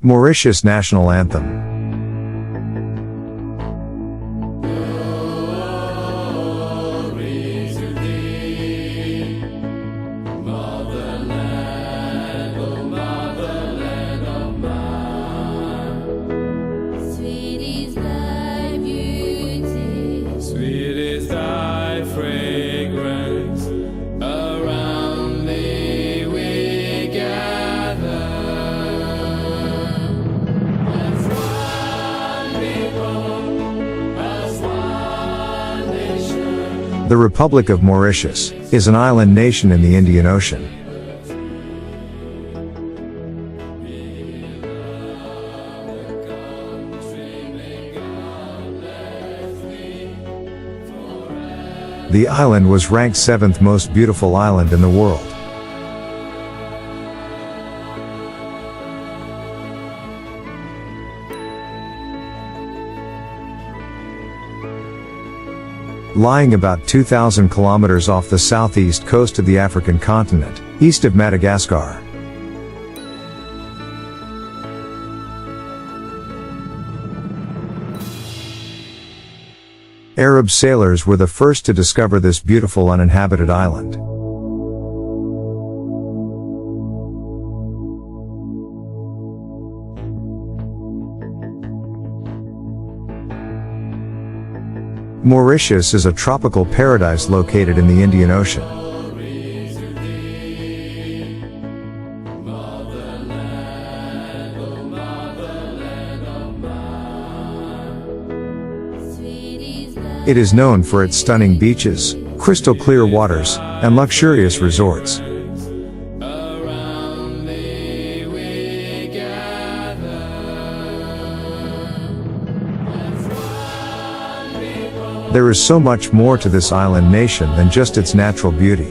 Mauritius National Anthem. Sweet is thy fragrance, around thee we gather. As one people, as one nation. The Republic of Mauritius is an island nation in the Indian Ocean. The island was ranked 7th most beautiful island in the world. Lying about 2,000 kilometers off the southeast coast of the African continent, east of Madagascar. Arab sailors were the first to discover this beautiful uninhabited island. Mauritius is a tropical paradise located in the Indian Ocean. It is known for its stunning beaches, crystal clear waters, and luxurious resorts. There is so much more to this island nation than just its natural beauty.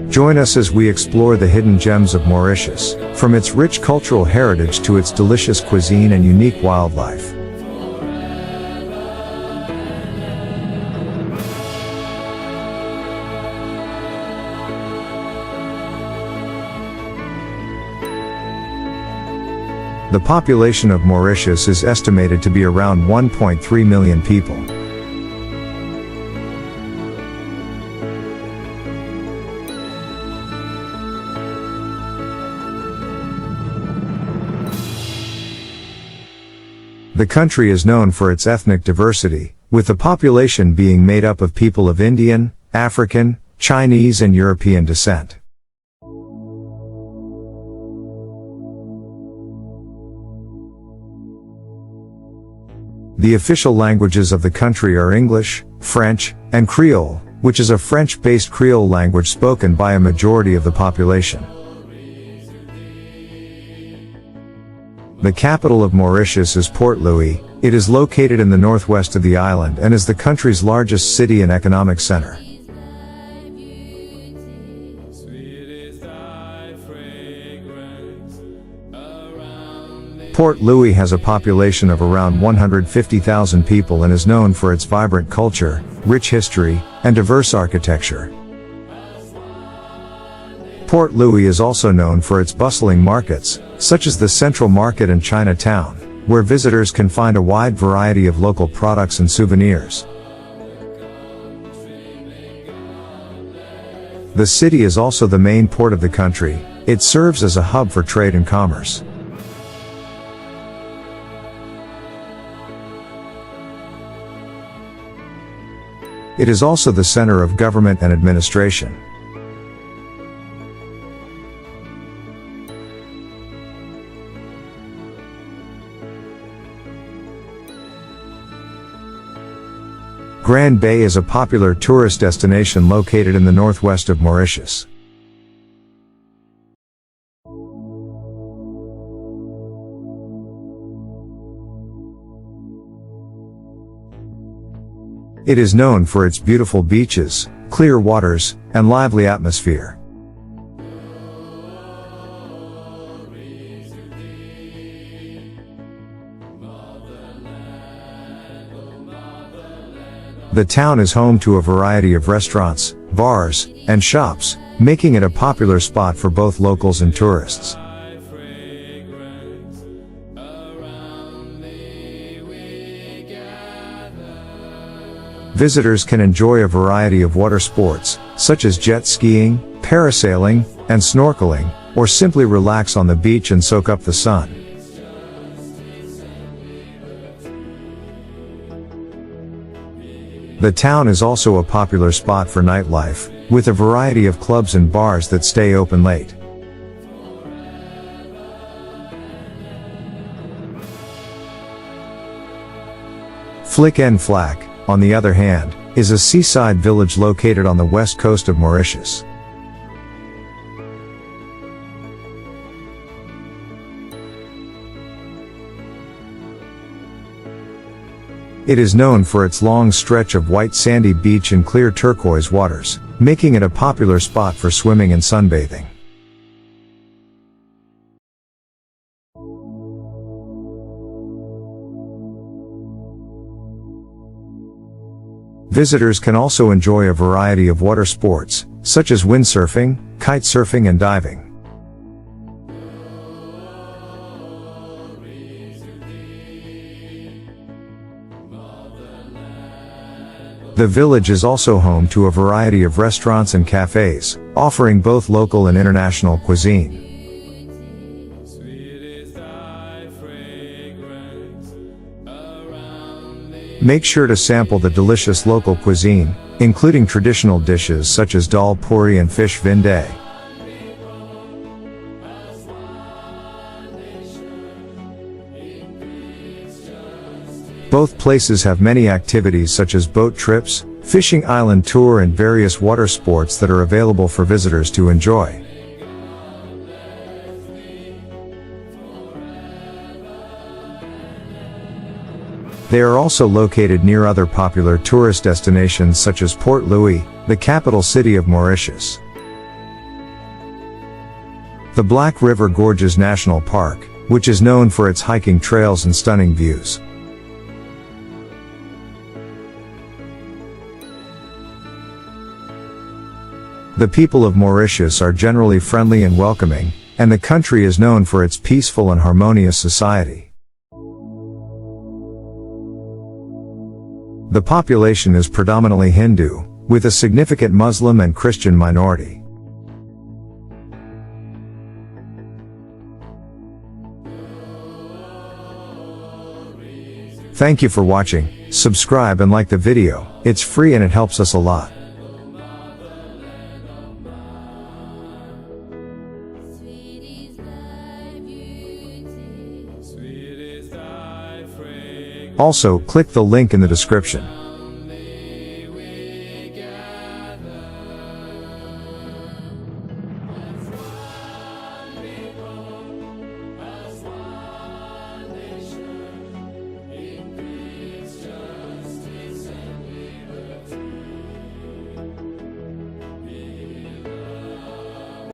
Join us as we explore the hidden gems of Mauritius, from its rich cultural heritage to its delicious cuisine and unique wildlife. The population of Mauritius is estimated to be around 1.3 million people. The country is known for its ethnic diversity, with the population being made up of people of Indian, African, Chinese and European descent. The official languages of the country are English, French, and Creole, which is a French-based Creole language spoken by a majority of the population. The capital of Mauritius is Port Louis. It is located in the northwest of the island and is the country's largest city and economic center. Port Louis has a population of around 150,000 people and is known for its vibrant culture, rich history, and diverse architecture. Port Louis is also known for its bustling markets, such as the Central Market and Chinatown, where visitors can find a wide variety of local products and souvenirs. The city is also the main port of the country. It serves as a hub for trade and commerce. It is also the center of government and administration. Grand Bay is a popular tourist destination located in the northwest of Mauritius. It is known for its beautiful beaches, clear waters, and lively atmosphere. The town is home to a variety of restaurants, bars, and shops, making it a popular spot for both locals and tourists. Visitors can enjoy a variety of water sports, such as jet skiing, parasailing, and snorkeling, or simply relax on the beach and soak up the sun. The town is also a popular spot for nightlife, with a variety of clubs and bars that stay open late. Flick en Flac, on the other hand, is a seaside village located on the west coast of Mauritius. It is known for its long stretch of white sandy beach and clear turquoise waters, making it a popular spot for swimming and sunbathing. Visitors can also enjoy a variety of water sports, such as windsurfing, kite surfing and diving. The village is also home to a variety of restaurants and cafes, offering both local and international cuisine. Make sure to sample the delicious local cuisine, including traditional dishes such as dal puri and fish vindaloo. Both places have many activities such as boat trips, fishing island tour and various water sports that are available for visitors to enjoy. They are also located near other popular tourist destinations such as Port Louis, the capital city of Mauritius. The Black River Gorges National Park, which is known for its hiking trails and stunning views. The people of Mauritius are generally friendly and welcoming, and the country is known for its peaceful and harmonious society. The population is predominantly Hindu, with a significant Muslim and Christian minority. Thank you for watching. Subscribe and like the video. It's free and it helps us a lot. Also, click the link in the description.